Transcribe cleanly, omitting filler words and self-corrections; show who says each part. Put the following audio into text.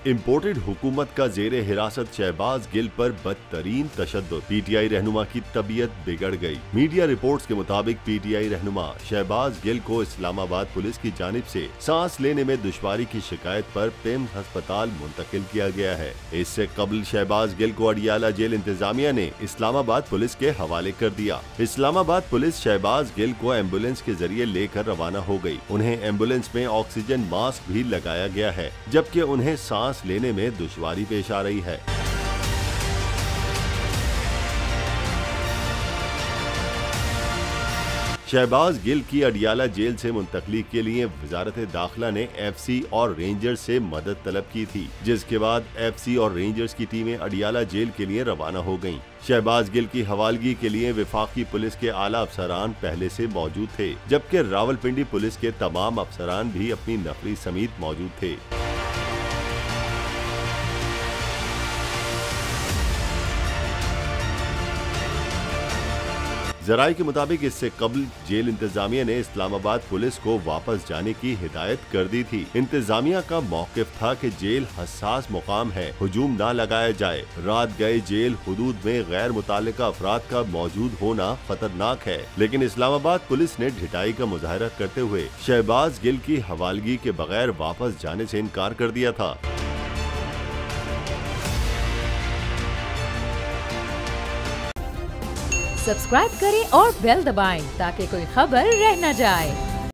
Speaker 1: Imported हुकूमत का जेरे हिरासत शहबाज गिल पर बदतरीन तशद्दुद, पीटीआई रहनुमा की तबीयत बिगड़ गई। मीडिया रिपोर्ट्स के मुताबिक पीटीआई रहनुमा शहबाज गिल को इस्लामाबाद पुलिस की जानिब से सांस लेने में दुश्वारी की शिकायत पर पिम्स अस्पताल मुंतकिल किया गया है। इससे कबल शहबाज गिल को अडियाला जेल इंतजामिया ने इस्लामाबाद पुलिस के हवाले कर दिया। इस्लामाबाद पुलिस शहबाज गिल को एम्बुलेंस के जरिए लेकर रवाना हो गई। उन्हें एम्बुलेंस में ऑक्सीजन मास्क भी लगाया गया है, जबकि उन्हें सांस लेने में दुश्वारी पेश आ रही है। शहबाज गिल की अडियाला जेल से मुंतकली के लिए वजारत दाखिला ने एफसी और रेंजर्स से मदद तलब की थी, जिसके बाद एफसी और रेंजर्स की टीमें अडियाला जेल के लिए रवाना हो गयीं। शहबाज गिल की हवालगी के लिए वफाकी पुलिस के आला अफसरान पहले से मौजूद थे, जबकि रावलपिंडी पुलिस के तमाम अफसरान भी अपनी नफरी समेत मौजूद थे। जराये के मुताबिक इससे कबल जेल इंतजामिया ने इस्लामाबाद पुलिस को वापस जाने की हिदायत कर दी थी। इंतजामिया का मौकिफ था कि जेल हसास मुकाम है, हुजूम ना लगाया जाए। रात गए जेल हुदूद में गैर मुताल्लिका अफराद का मौजूद होना खतरनाक है, लेकिन इस्लामाबाद पुलिस ने ढिठाई का मुजाहरा करते हुए शहबाज गिल की हवालगी के बगैर वापस जाने से इनकार कर दिया था।
Speaker 2: सब्सक्राइब करें और बेल दबाएं ताकि कोई खबर रह न जाए।